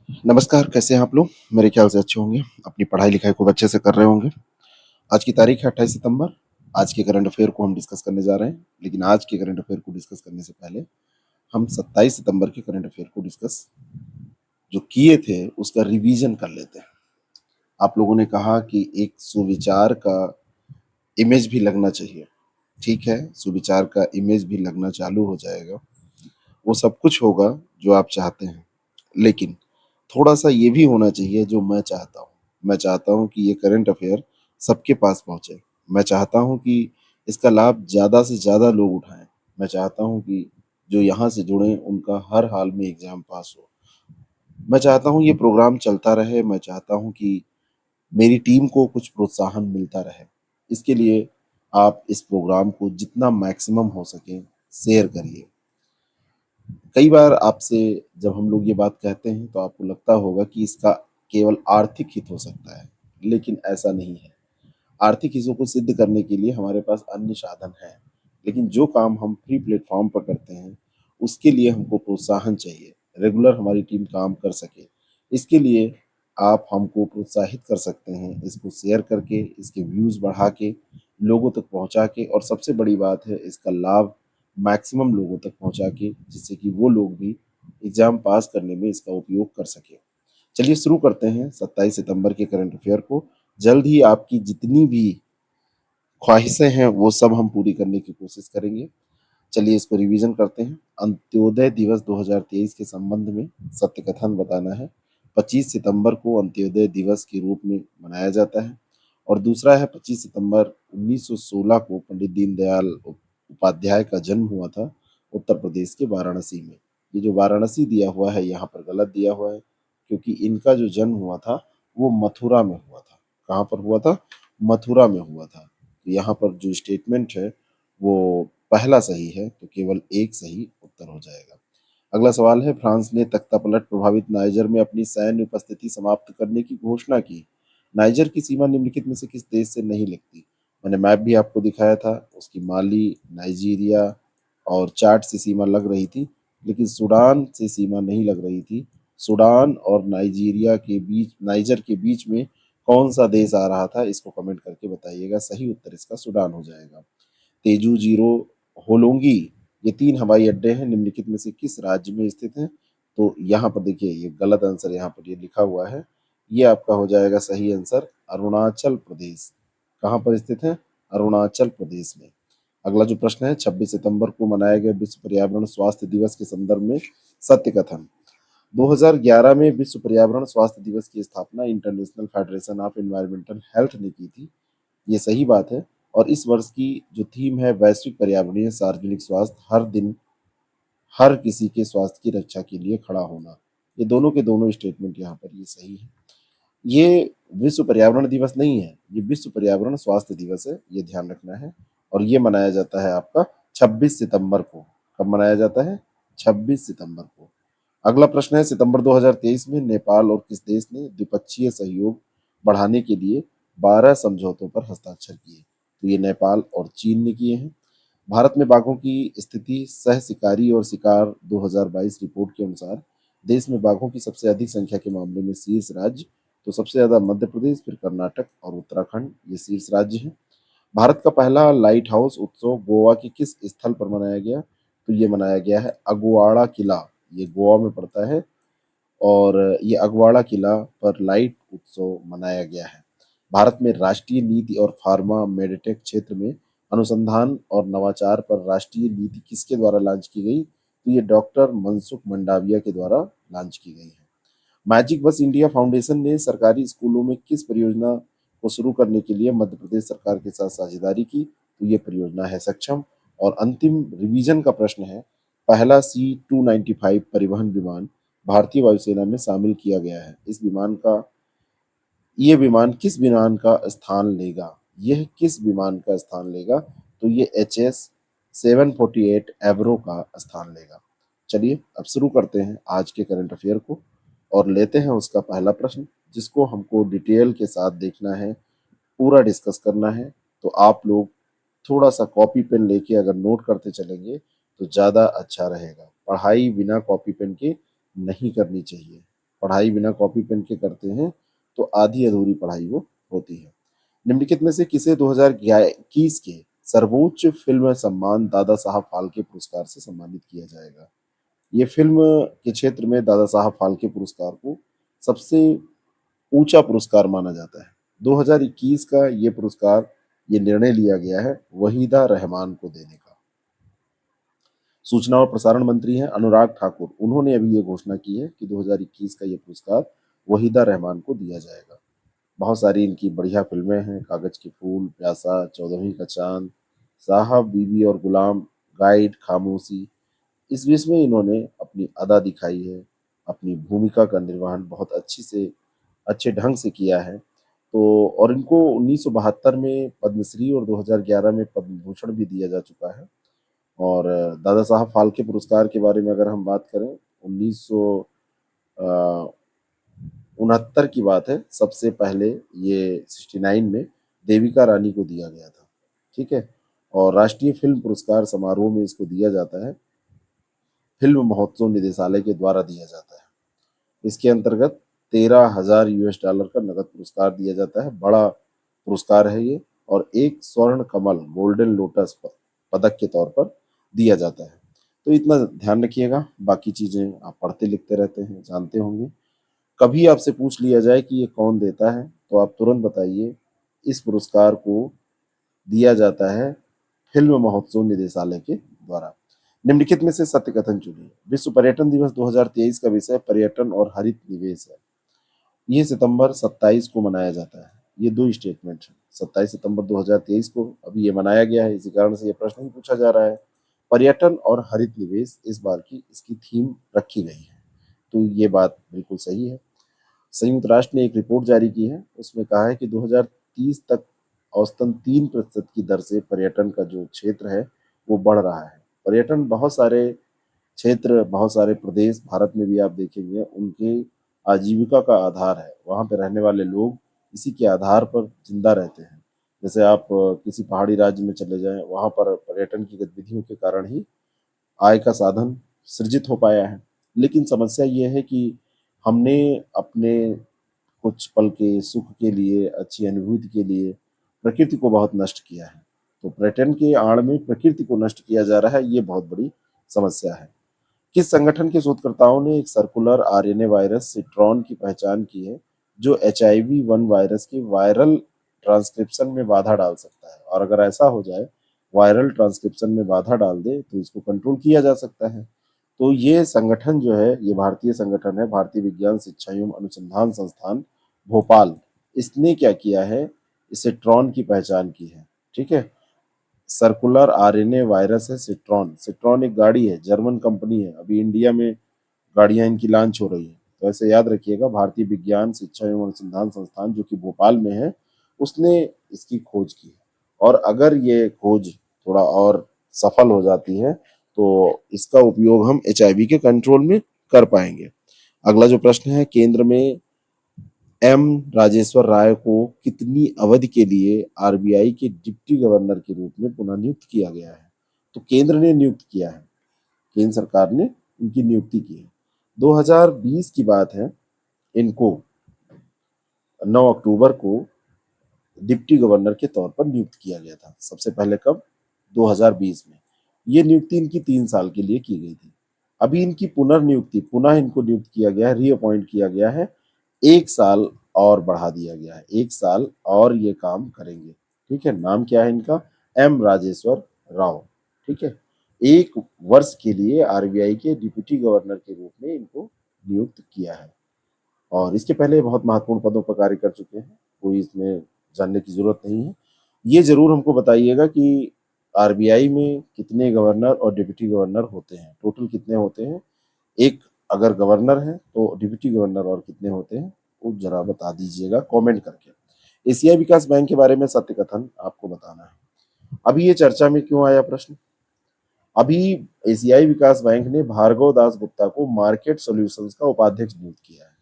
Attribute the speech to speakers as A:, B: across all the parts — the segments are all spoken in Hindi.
A: नमस्कार, कैसे हैं आप लोग? मेरे ख्याल से अच्छे होंगे, अपनी पढ़ाई-लिखाई खूब अच्छे से कर रहे होंगे। आज की तारीख है 28 सितंबर, आज के करंट अफ़ेयर को हम डिस्कस करने जा रहे हैं। लेकिन आज के करंट अफ़ेयर को डिस्कस करने से पहले हम 27 सितंबर के करंट अफ़ेयर को डिस्कस जो किए थे, उसका रिवीजन कर लेते हैं। आप लोगों ने कहा कि एक सुविचार का इमेज भी लगना चाहिए। ठीक है, सुविचार का इमेज भी लगना चालू हो जाएगा। वो सब कुछ होगा जो आप चाहते हैं। लेकिन थोड़ा-सा ये भी होना चाहिए जो मैं चाहता हूँ। मैं चाहता हूँ कि ये करंट अफ़ेयर सबके पास पहुँचे। मैं चाहता हूँ कि इसका लाभ ज़्यादा से ज़्यादा लोग उठाएँ। मैं चाहता हूँ कि जो यहाँ से जुड़ें उनका हर हाल में एग्ज़ाम पास हो। मैं चाहता हूँ ये प्रोग्राम चलता रहे, मैं चाहता हूँ कि मेरी टीम को कुछ प्रोत्साहन मिलता रहे। इसके लिए आप इस प्रोग्राम को जितना मैक्सिमम हो सके शेयर करिए। कई बार आपसे जब हम लोग ये बात कहते हैं तो आपको लगता होगा कि इसका केवल आर्थिक हित हो सकता है, लेकिन ऐसा नहीं है। आर्थिक हितों को सिद्ध करने के लिए हमारे पास अन्य साधन हैं, लेकिन जो काम हम फ्री प्लेटफ़ॉर्म पर करते हैं, उसके लिए हमको प्रोत्साहन चाहिए, रेगुलर हमारी टीम काम कर सके। इसके लिए आप हमको प्रोत्साहित कर सकते हैं, इसको शेयर करके, इसके व्यूज़ बढ़ा के, लोगों तक पहुँचा के और सबसे बड़ी बात है इसका लाभ मैक्सिमम लोगों तक पहुँचा के, जिससे कि वो लोग भी एग्ज़ाम पास करने में इसका उपयोग कर सकें। चलिए शुरू करते हैं 27 सितंबर के करंट अफ़ेयर को। जल्द ही आपकी जितनी भी ख्वाहिशें हैं, वो सब हम पूरी करने की कोशिश करेंगे। चलिए इसको रिवीजन करते हैं। अंत्योदय दिवस 2023 के संबंध में सत्य कथन बताना है। 25 सितंबर को अंत्योदय दिवस के रूप में मनाया जाता है और दूसरा है 25 सितंबर 1916 को पंडित दीनदयाल उपाध्याय का जन्म हुआ था उत्तर प्रदेश के वाराणसी में। ये जो वाराणसी दिया हुआ है यहाँ पर गलत दिया हुआ है, क्योंकि इनका जो जन्म हुआ था वो मथुरा में हुआ था। कहाँ पर हुआ था? मथुरा में हुआ था। तो यहाँ पर जो स्टेटमेंट है वो पहला सही है, तो केवल एक सही उत्तर हो जाएगा। अगला सवाल है, फ्रांस ने तख्तापलट प्रभावित नाइजर में अपनी सैन्य उपस्थिति समाप्त करने की घोषणा की। नाइजर की सीमा निम्नलिखित में से किस देश से नहीं लगती? मैंने मैप भी आपको दिखाया था, उसकी माली, नाइजीरिया और चाड से सीमा लग रही थी, लेकिन सूडान से सीमा नहीं लग रही थी। सूडान और नाइजीरिया के बीच, नाइजर के बीच में कौन सा देश आ रहा था? इसको कमेंट करके बताइएगा। सही उत्तर इसका सूडान हो जाएगा। तेजू, जीरो, होलोंगी, ये 3 हवाई अड्डे हैं, निम्नलिखित में से किस राज्य में स्थित हैं? तो यहाँ पर देखिए ये गलत आंसर यहाँ पर ये लिखा हुआ है। ये आपका हो जाएगा सही आंसर अरुणाचल प्रदेश। कहाँ पर स्थित है? अरुणाचल प्रदेश में। अगला जो प्रश्न है, 26 सितंबर को मनाया गया विश्व पर्यावरण स्वास्थ्य दिवस के संदर्भ में सत्य कथन। 2011 में विश्व पर्यावरण स्वास्थ्य दिवस की स्थापना international federation of environmental health ने की थी। ये सही बात है। और इस वर्ष की जो थीम है वैश्विक पर्यावरणीय सार्वजनिक स्वास्थ्य, हर दिन हर किसी के स्वास्थ्य की रक्षा के लिए खड़ा होना। ये दोनों के दोनों स्टेटमेंट यहाँ पर ये सही है। ये विश्व पर्यावरण दिवस नहीं है, ये विश्व पर्यावरण स्वास्थ्य दिवस है, ये ध्यान रखना है। और ये मनाया जाता है आपका 26 सितंबर को। कब मनाया जाता है? 26 सितंबर को। अगला प्रश्न है, सितंबर 2023 में नेपाल और किस देश ने द्विपक्षीय सहयोग बढ़ाने के लिए 12 समझौतों पर हस्ताक्षर किए? तो ये नेपाल और चीन ने किए हैं। भारत में बाघों की स्थिति, सह शिकारी और शिकार 2022 रिपोर्ट के अनुसार देश में बाघों की सबसे अधिक संख्या के मामले में शीर्ष राज्य, तो सबसे ज्यादा मध्य प्रदेश, फिर कर्नाटक और उत्तराखंड, ये शीर्ष राज्य हैं। भारत का पहला लाइट हाउस उत्सव गोवा के किस स्थल पर मनाया गया? तो ये मनाया गया है अगवाड़ा किला, ये गोवा में पड़ता है और ये अगवाड़ा किला पर लाइट उत्सव मनाया गया है। भारत में राष्ट्रीय नीति और फार्मा मेडिटेक क्षेत्र में अनुसंधान और नवाचार पर राष्ट्रीय नीति किसके द्वारा लॉन्च की गई? तो ये डॉक्टर मनसुख मंडाविया के द्वारा लॉन्च की गई है। मैजिक बस इंडिया फाउंडेशन ने सरकारी स्कूलों में किस परियोजना को शुरू करने के लिए मध्य प्रदेश सरकार के साथ साझेदारी की? तो ये परियोजना है सक्षम। और अंतिम रिवीजन का प्रश्न है, पहला C-295 परिवहन विमान भारतीय वायुसेना में शामिल किया गया है। इस विमान का ये विमान किस विमान का स्थान लेगा? यह किस विमान का स्थान लेगा? तो ये HS-748 एवरो का स्थान लेगा। चलिए अब शुरू करते हैं आज के करंट अफेयर को और लेते हैं उसका पहला प्रश्न, जिसको हमको डिटेल के साथ देखना है, पूरा डिस्कस करना है। तो आप लोग थोड़ा सा कॉपी पेन लेके अगर नोट करते चलेंगे तो ज़्यादा अच्छा रहेगा। पढ़ाई बिना कॉपी पेन के नहीं करनी चाहिए। पढ़ाई बिना कॉपी पेन के करते हैं तो आधी अधूरी पढ़ाई वो होती है। निम्नलिखित में से किसे 2021 के सर्वोच्च फिल्म सम्मान दादा साहब फाल्के पुरस्कार से सम्मानित किया जाएगा? ये फिल्म के क्षेत्र में दादा साहब फाल्के पुरस्कार को सबसे ऊंचा पुरस्कार माना जाता है। 2021 का ये पुरस्कार, ये निर्णय लिया गया है वहीदा रहमान को देने का। सूचना और प्रसारण मंत्री हैं अनुराग ठाकुर, उन्होंने अभी ये घोषणा की है कि 2021 का ये पुरस्कार वहीदा रहमान को दिया जाएगा। बहुत सारी इनकी बढ़िया फिल्में हैं, कागज के फूल, प्यासा, चौदहवीं का चांद, साहब, बीवी और गुलाम, गाइड, खामोशी। इस बीच में इन्होंने अपनी अदा दिखाई है, अपनी भूमिका का निर्वहन बहुत अच्छे ढंग से किया है। तो और इनको 1972 में पद्मश्री और 2011 में पद्म भूषण भी दिया जा चुका है। और दादा साहब फाल्के पुरस्कार के बारे में अगर हम बात करें, 1969 की बात है, सबसे पहले ये 69 में देविका रानी को दिया गया था। ठीक है। और राष्ट्रीय फिल्म पुरस्कार समारोह में इसको दिया जाता है, फिल्म महोत्सव निदेशालय के द्वारा दिया जाता है। इसके अंतर्गत 13,000 यूएस डॉलर का नगद पुरस्कार दिया जाता है। बड़ा पुरस्कार है ये, और एक स्वर्ण कमल गोल्डन लोटस पदक के तौर पर दिया जाता है। तो इतना ध्यान रखिएगा, बाकी चीजें आप पढ़ते लिखते रहते हैं, जानते होंगे। कभी आपसे पूछ लिया जाए कि ये कौन देता है, तो आप तुरंत बताइए इस पुरस्कार को दिया जाता है फिल्म महोत्सव निदेशालय के द्वारा। निम्नलिखित में से सत्य कथन चुनिए। विश्व पर्यटन दिवस 2023 का विषय पर्यटन और हरित निवेश है। ये सितंबर 27 को मनाया जाता है। ये दो स्टेटमेंट है। 27 सितंबर 2023 को अभी ये मनाया गया है, इसी कारण से ये प्रश्न ही पूछा जा रहा है। पर्यटन और हरित निवेश इस बार की इसकी थीम रखी गई है, तो ये बात बिल्कुल सही है। संयुक्त राष्ट्र ने एक रिपोर्ट जारी की है, उसमें कहा है कि 2030 तक औसतन 3% की दर से पर्यटन का जो क्षेत्र है वो बढ़ रहा है। पर्यटन बहुत सारे क्षेत्र, बहुत सारे प्रदेश भारत में भी आप देखेंगे, उनके आजीविका का आधार है। वहाँ पे रहने वाले लोग इसी के आधार पर जिंदा रहते हैं। जैसे आप किसी पहाड़ी राज्य में चले जाएं, वहाँ पर पर्यटन की गतिविधियों के कारण ही आय का साधन सृजित हो पाया है। लेकिन समस्या ये है कि हमने अपने कुछ पल के सुख के लिए, अच्छी अनुभूति के लिए प्रकृति को बहुत नष्ट किया है। तो पर्यटन के आड़ में प्रकृति को नष्ट किया जा रहा है, ये बहुत बड़ी समस्या है। किस संगठन के शोधकर्ताओं ने एक सर्कुलर आरएनए वायरस सिट्रॉन की पहचान की है, जो HIV-1 वायरस के वायरल ट्रांसक्रिप्शन में बाधा डाल सकता है? और अगर ऐसा हो जाए, वायरल ट्रांसक्रिप्शन में बाधा डाल दे, तो इसको कंट्रोल किया जा सकता है। तो ये संगठन जो है, ये भारतीय संगठन है, भारतीय विज्ञान शिक्षा एवं अनुसंधान संस्थान भोपाल। इसने क्या किया है, इस सिट्रॉन की पहचान की है। ठीक है। सर्कुलर आरएनए वायरस है सिट्रॉन। सिट्रॉन एक गाड़ी है, जर्मन कंपनी है, अभी इंडिया में गाड़ियां इनकी लॉन्च हो रही है। तो ऐसे याद रखिएगा, भारतीय विज्ञान शिक्षा एवं अनुसंधान संस्थान जो कि भोपाल में है, उसने इसकी खोज की है। और अगर ये खोज थोड़ा और सफल हो जाती है, तो इसका उपयोग हम HIV के कंट्रोल में कर पाएंगे। अगला जो प्रश्न है, केंद्र में एम राजेश्वर राय को कितनी अवधि के लिए आरबीआई के डिप्टी गवर्नर के रूप में पुनः नियुक्त किया गया है? तो केंद्र ने नियुक्त किया है, केंद्र सरकार ने इनकी नियुक्ति की है। 2020 की बात है, इनको 9 अक्टूबर को डिप्टी गवर्नर के तौर पर नियुक्त किया गया था। सबसे पहले कब? 2020 में। ये नियुक्ति इनकी 3 साल के लिए की गई थी। अभी इनकी पुनर्नियुक्ति, पुनः इनको नियुक्त किया गया है, रीअपॉइंट किया गया है, 1 साल और बढ़ा दिया गया है। 1 साल और ये काम करेंगे। ठीक है। नाम क्या है इनका? एम राजेश्वर राव। ठीक है। 1 वर्ष के लिए आरबीआई के डिप्टी गवर्नर के रूप में इनको नियुक्त किया है। और इसके पहले बहुत महत्वपूर्ण पदों पर कार्य कर चुके हैं, कोई इसमें जानने की जरूरत नहीं है। ये जरूर हमको बताइएगा कि आरबीआई में कितने गवर्नर और डिप्टी गवर्नर होते हैं, टोटल कितने होते हैं? एक अगर गवर्नर है तो डिप्टी गवर्नर और कितने होते हैं, वो जरा बता दीजिएगा कमेंट करके। एशियाई विकास बैंक के बारे में सत्य कथन आपको बताना है। अभी ये चर्चा में क्यों आया प्रश्न? अभी एशियाई विकास बैंक ने भार्गव दास गुप्ता को मार्केट सॉल्यूशंस का उपाध्यक्ष नियुक्त किया है।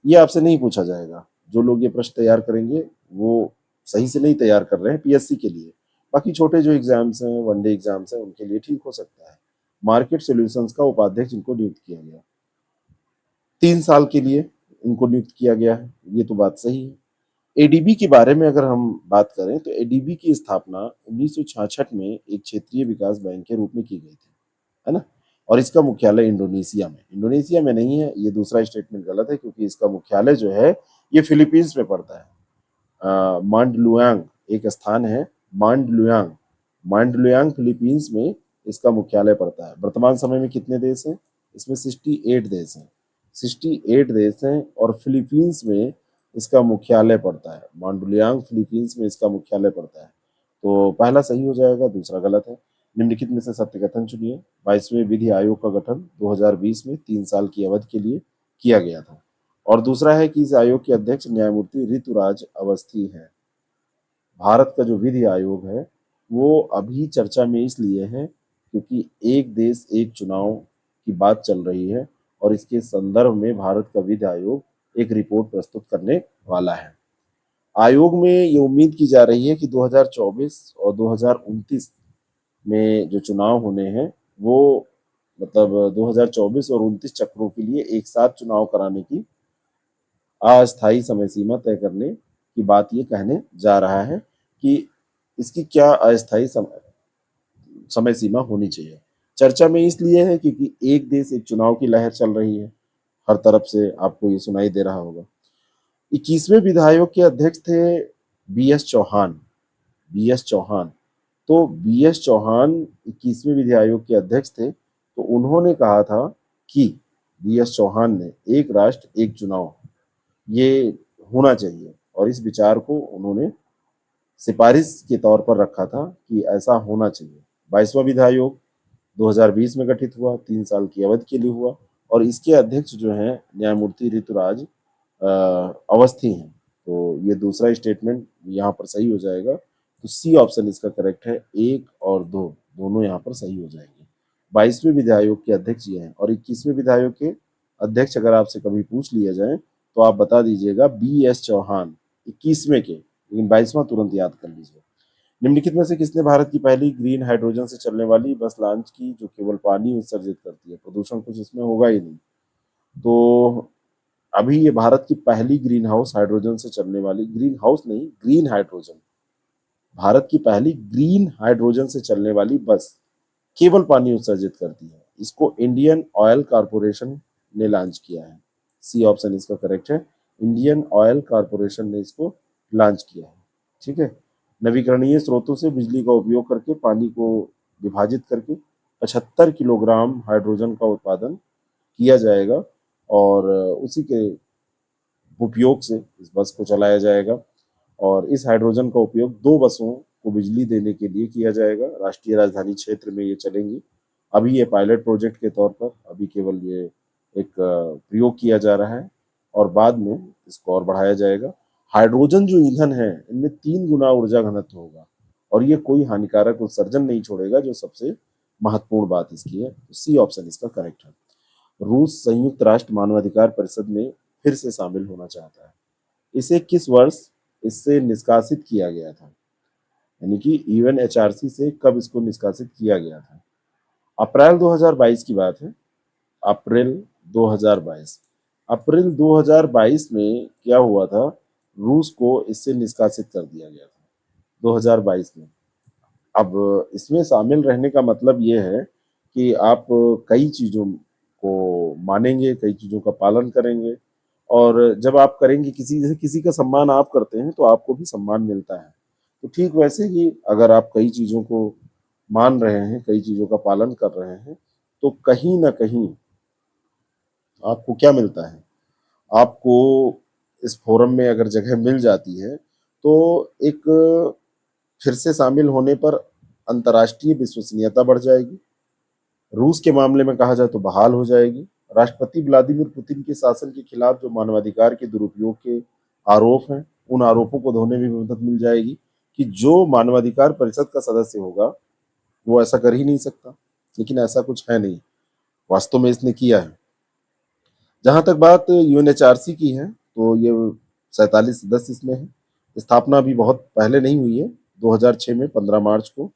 A: ये आपसे नहीं पूछा जाएगा। जो लोग ये प्रश्न तैयार करेंगे वो सही से नहीं तैयार कर रहे हैं पीएससी के लिए। बाकी छोटे जो एग्जाम्स हैं, वनडे एग्जाम्स हैं, उनके लिए ठीक हो सकता है। मार्केट सॉल्यूशंस का उपाध्यक्ष इनको नियुक्त किया गया 3 साल के लिए। इनको नियुक्त किया गया है, ये तो बात सही है। एडीबी के बारे में अगर हम बात करें तो एडीबी की स्थापना 1966 में एक क्षेत्रीय विकास बैंक के रूप में की गई थी, है ना? और इसका मुख्यालय इंडोनेशिया में नहीं है, ये दूसरा स्टेटमेंट गलत है क्योंकि इसका मुख्यालय जो है ये फिलीपींस में पड़ता है। मांडलुयांग एक स्थान है, मांडलुयांग मांडलुयांग फिलीपींस में इसका मुख्यालय पड़ता है। वर्तमान समय में कितने देश हैं? इसमें 68 देश हैं, 68 देश हैं और फिलीपींस में इसका मुख्यालय पड़ता है। मांडुलियांग फिलीपींस में इसका मुख्यालय पड़ता है। तो पहला सही हो जाएगा, दूसरा गलत है। निम्नलिखित में से सत्य कथन चुनिए। 22वें विधि आयोग का गठन 2020 में 3 साल की अवधि के लिए किया गया था। और दूसरा है कि इस आयोग के अध्यक्ष न्यायमूर्ति ऋतुराज अवस्थी हैं। भारत का जो विधि आयोग है वो अभी चर्चा में इसलिए है क्योंकि एक देश एक चुनाव की बात चल रही है और इसके संदर्भ में भारत का विधि आयोग एक रिपोर्ट प्रस्तुत करने वाला है। आयोग में ये उम्मीद की जा रही है कि 2024 और 2029 में जो चुनाव होने हैं वो मतलब 2024 और 29 चक्रों के लिए एक साथ चुनाव कराने की अस्थायी समय सीमा तय करने की बात ये कहने जा रहा है कि इसकी क्या अस्थायी समय सीमा होनी चाहिए। चर्चा में इसलिए है क्योंकि एक देश एक चुनाव की लहर चल रही है, हर तरफ से आपको ये सुनाई दे रहा होगा। 21वें विधि आयोग के अध्यक्ष थे B S Chauhan. B S Chauhan तो बी एस चौहान 21वें विधि आयोग के अध्यक्ष थे। तो उन्होंने कहा था कि बी एस चौहान ने एक राष्ट्र एक चुनाव ये होना चाहिए और इस विचार को उन्होंने सिफारिश के तौर पर रखा था कि ऐसा होना चाहिए। 22वां विधि आयोग 2020 में गठित हुआ, 3 साल की अवधि के लिए हुआ और इसके अध्यक्ष जो हैं न्यायमूर्ति ऋतुराज अवस्थी हैं। तो ये दूसरा स्टेटमेंट यहाँ पर सही हो जाएगा। तो सी ऑप्शन इसका करेक्ट है, 1 और 2 दोनों यहाँ पर सही हो जाएंगे। 22वें विधि आयोग के अध्यक्ष ये हैं और 21वें विधि आयोग के अध्यक्ष अगर आपसे कभी पूछ लिया जाए तो आप बता दीजिएगा बी एस चौहान 21वें के, लेकिन 22वां तुरंत याद कर लीजिए। निम्नलिखित में से किसने भारत की पहली ग्रीन हाइड्रोजन से चलने वाली बस लॉन्च की जो केवल पानी उत्सर्जित करती है? प्रदूषण कुछ इसमें होगा ही नहीं। तो अभी ये भारत की पहली ग्रीन हाउस हाइड्रोजन से चलने वाली, ग्रीन हाउस नहीं ग्रीन हाइड्रोजन, भारत की पहली ग्रीन हाइड्रोजन से चलने वाली बस केवल पानी उत्सर्जित करती है। इसको इंडियन ऑयल कारपोरेशन ने लॉन्च किया है। सी ऑप्शन इसका करेक्ट है, इंडियन ऑयल कारपोरेशन ने इसको लॉन्च किया है। ठीक है। नवीकरणीय स्रोतों से बिजली का उपयोग करके पानी को विभाजित करके 75 किलोग्राम हाइड्रोजन का उत्पादन किया जाएगा और उसी के उपयोग से इस बस को चलाया जाएगा। और इस हाइड्रोजन का उपयोग 2 बसों को बिजली देने के लिए किया जाएगा। राष्ट्रीय राजधानी क्षेत्र में ये चलेंगी। अभी ये पायलट प्रोजेक्ट के तौर पर अभी केवल ये एक प्रयोग किया जा रहा है और बाद में इसको और बढ़ाया जाएगा। हाइड्रोजन जो ईंधन है इनमें 3 गुना ऊर्जा घनत्व होगा और ये कोई हानिकारक उत्सर्जन नहीं छोड़ेगा, जो सबसे महत्वपूर्ण बात इसकी है। सी ऑप्शन इसका करेक्ट है। रूस संयुक्त राष्ट्र मानवाधिकार परिषद में फिर से शामिल होना चाहता है। इसे किस वर्ष इससे निष्कासित किया गया था? यानी कि यूएनएचआरसी से कब इसको निष्कासित किया गया था? अप्रैल 2022 की बात है। अप्रैल 2022, अप्रैल 2022 में क्या हुआ था, रूस को इससे निष्कासित कर दिया गया था 2022 में। अब इसमें शामिल रहने का मतलब ये है कि आप कई चीज़ों को मानेंगे, कई चीज़ों का पालन करेंगे और जब आप करेंगे, किसी का सम्मान आप करते हैं तो आपको भी सम्मान मिलता है। तो ठीक वैसे ही अगर आप कई चीज़ों को मान रहे हैं, कई चीज़ों का पालन कर रहे हैं, तो कहीं न कहीं आपको क्या मिलता है? आपको इस फोरम में अगर जगह मिल जाती है, तो एक फिर से शामिल होने पर अंतर्राष्ट्रीय विश्वसनीयता बढ़ जाएगी। रूस के मामले में कहा जाए तो बहाल हो जाएगी। राष्ट्रपति व्लादिमीर पुतिन के शासन के खिलाफ जो मानवाधिकार के दुरुपयोग के आरोप हैं, उन आरोपों को धोने में भी मदद मिल जाएगी कि जो मानवाधिकार परिषद का सदस्य होगा वो ऐसा कर ही नहीं सकता, लेकिन ऐसा कुछ है नहीं, वास्तव में इसने किया है। जहां तक बात यूएनएचआरसी की है तो ये 47 सदस्य इसमें है। स्थापना भी बहुत पहले नहीं हुई है, 2006 में 15 मार्च को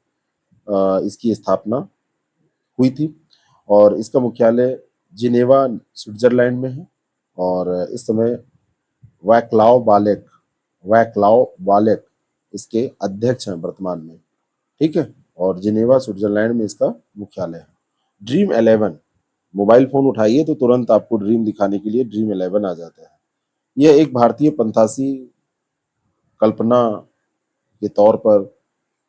A: इसकी स्थापना हुई थी और इसका मुख्यालय जिनेवा स्विट्जरलैंड में है। और इस समय वैक्लाव बालेक इसके अध्यक्ष हैं वर्तमान में। ठीक है, और जिनेवा स्विट्जरलैंड में इसका मुख्यालय है। ड्रीम 11, मोबाइल फोन उठाइए तो तुरंत आपको ड्रीम दिखाने के लिए ड्रीम 11 आ जाता है। यह एक भारतीय पंतासी कल्पना के तौर पर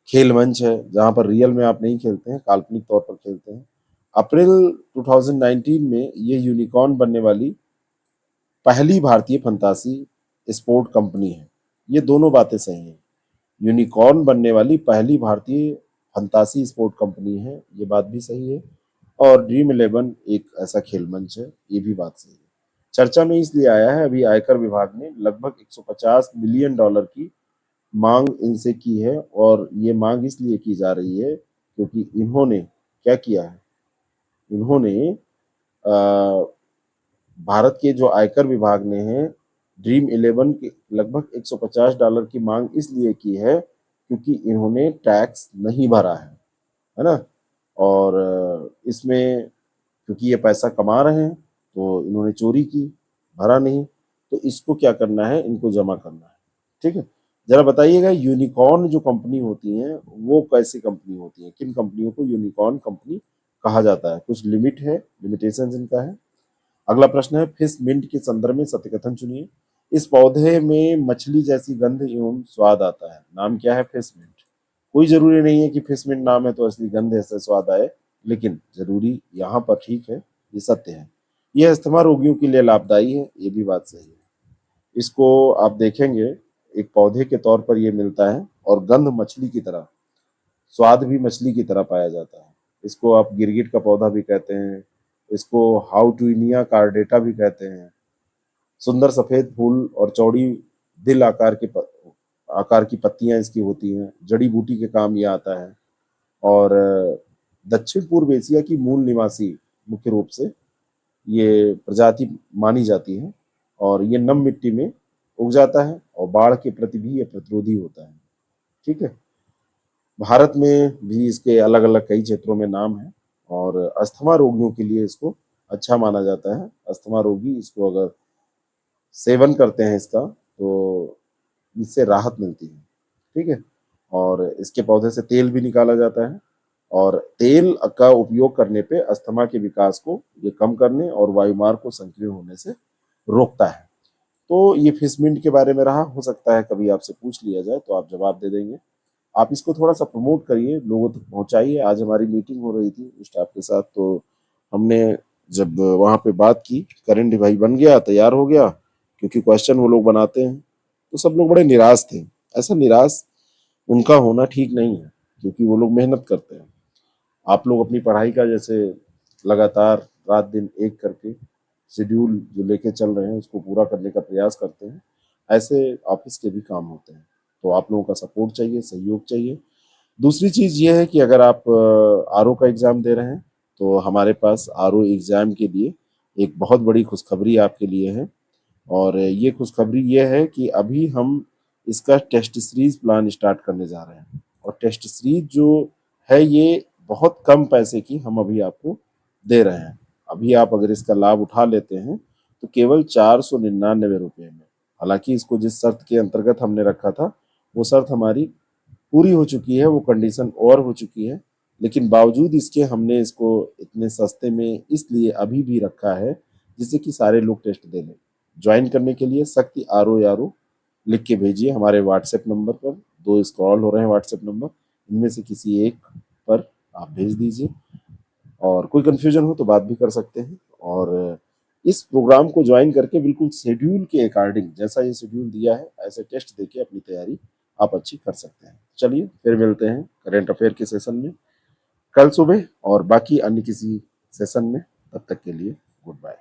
A: खेल मंच है, जहां पर रियल में आप नहीं खेलते हैं, काल्पनिक तौर पर खेलते हैं। अप्रैल 2019 में ये यूनिकॉर्न बनने वाली पहली भारतीय फंतासी स्पोर्ट कंपनी है। ये दोनों बातें सही हैं। यूनिकॉर्न बनने वाली पहली भारतीय फंतासी स्पोर्ट कंपनी है, ये बात भी सही है। और ड्रीम 11 एक ऐसा खेल मंच है, ये भी बात सही है। चर्चा में इसलिए आया है, अभी आयकर विभाग ने लगभग 150 मिलियन डॉलर की मांग इनसे की है, और ये मांग इसलिए की जा रही है क्योंकि इन्होंने क्या किया है, इन्होंने भारत के जो आयकर विभाग ने है ड्रीम 11 के लगभग 150 डॉलर की मांग इसलिए की है क्योंकि इन्होंने टैक्स नहीं भरा है ना। और इसमें क्योंकि ये पैसा कमा रहे हैं तो इन्होंने चोरी की, भरा नहीं, तो इसको क्या करना है, इनको जमा करना है। ठीक है, जरा बताइएगा यूनिकॉर्न जो कंपनी होती है वो कैसी कंपनी होती है, किन कंपनियों को यूनिकॉर्न कंपनी कहा जाता है, कुछ लिमिट है, लिमिटेशन इनका है। अगला प्रश्न है, फिश मिंट के संदर्भ में सत्य कथन चुनिए। इस पौधे में मछली जैसी गंध एवं स्वाद आता है, नाम क्या है, फिश मिंट। कोई जरूरी नहीं है कि फिश मिंट नाम है तो असली गंध ऐसे स्वाद आए, लेकिन जरूरी यहाँ पर ठीक है, ये सत्य है। यह अस्थमा रोगियों के लिए लाभदायी है, ये भी बात सही है। इसको आप देखेंगे एक पौधे के तौर पर ये मिलता है और गंध मछली की तरह, स्वाद भी मछली की तरह पाया जाता है। इसको आप गिरगिट का पौधा भी कहते हैं, इसको हाउटुइनिया कार्डेटा भी कहते हैं। सुंदर सफेद फूल और चौड़ी दिल आकार की पत्तियां इसकी होती हैं, जड़ी बूटी के काम ये आता है। और दक्षिण पूर्व एशिया की मूल निवासी मुख्य रूप से ये प्रजाति मानी जाती है, और ये नम मिट्टी में उग जाता है और बाढ़ के प्रति भी ये प्रतिरोधी होता है। ठीक है, भारत में भी इसके अलग अलग कई क्षेत्रों में नाम है, और अस्थमा रोगियों के लिए इसको अच्छा माना जाता है। अस्थमा रोगी इसको अगर सेवन करते हैं इसका तो इससे राहत मिलती है। ठीक है, और इसके पौधे से तेल भी निकाला जाता है, और तेल का उपयोग करने पे अस्थमा के विकास को ये कम करने और वायुमार्ग को संकीर्ण होने से रोकता है। तो ये फिश मिंट के बारे में रहा, हो सकता है कभी आपसे पूछ लिया जाए तो आप जवाब दे देंगे। आप इसको थोड़ा सा प्रमोट करिए, लोगों तक पहुंचाइए। आज हमारी मीटिंग हो रही थी स्टाफ के साथ, तो हमने जब वहां पे बात की, करंट भाई बन गया, तैयार हो गया, क्योंकि क्वेश्चन वो लोग बनाते हैं, तो सब लोग बड़े निराश थे। ऐसा निराश उनका होना ठीक नहीं है, क्योंकि वो लोग मेहनत करते हैं। आप लोग अपनी पढ़ाई का जैसे लगातार रात दिन एक करके शेड्यूल जो लेके चल रहे हैं उसको पूरा करने का प्रयास करते हैं, ऐसे ऑफिस के भी काम होते हैं। तो आप लोगों का सपोर्ट चाहिए, सहयोग चाहिए। दूसरी चीज़ ये है कि अगर आप आरओ का एग्ज़ाम दे रहे हैं तो हमारे पास आरओ एग्ज़ाम के लिए एक बहुत बड़ी खुशखबरी आपके लिए है। और ये खुशखबरी ये है कि अभी हम इसका टेस्ट सीरीज प्लान स्टार्ट करने जा रहे हैं, और टेस्ट सीरीज जो है ये बहुत कम पैसे की हम अभी आपको दे रहे हैं। अभी आप अगर इसका लाभ उठा लेते हैं तो केवल 499 रुपये में, हालांकि इसको जिस शर्त के अंतर्गत हमने रखा था वो शर्त हमारी पूरी हो चुकी है, वो कंडीशन और हो चुकी है, लेकिन बावजूद इसके हमने इसको इतने सस्ते में इसलिए अभी भी रखा है जिससे कि सारे लोग टेस्ट दे लें। ज्वाइन करने के लिए शक्ति आरओ यारो लिख के भेजिए हमारे व्हाट्सएप नंबर पर, 2 स्क्रॉल हो रहे हैं व्हाट्सएप नंबर, इनमें से किसी एक पर आप भेज दीजिए। और कोई कन्फ्यूजन हो तो बात भी कर सकते हैं। और इस प्रोग्राम को ज्वाइन करके बिल्कुल शेड्यूल के अकॉर्डिंग, जैसा ये शेड्यूल दिया है ऐसे टेस्ट देके अपनी तैयारी आप अच्छी कर सकते हैं। चलिए फिर मिलते हैं करेंट अफेयर के सेशन में कल सुबह और बाकी अन्य किसी सेशन में। तब तक के लिए गुड बाय।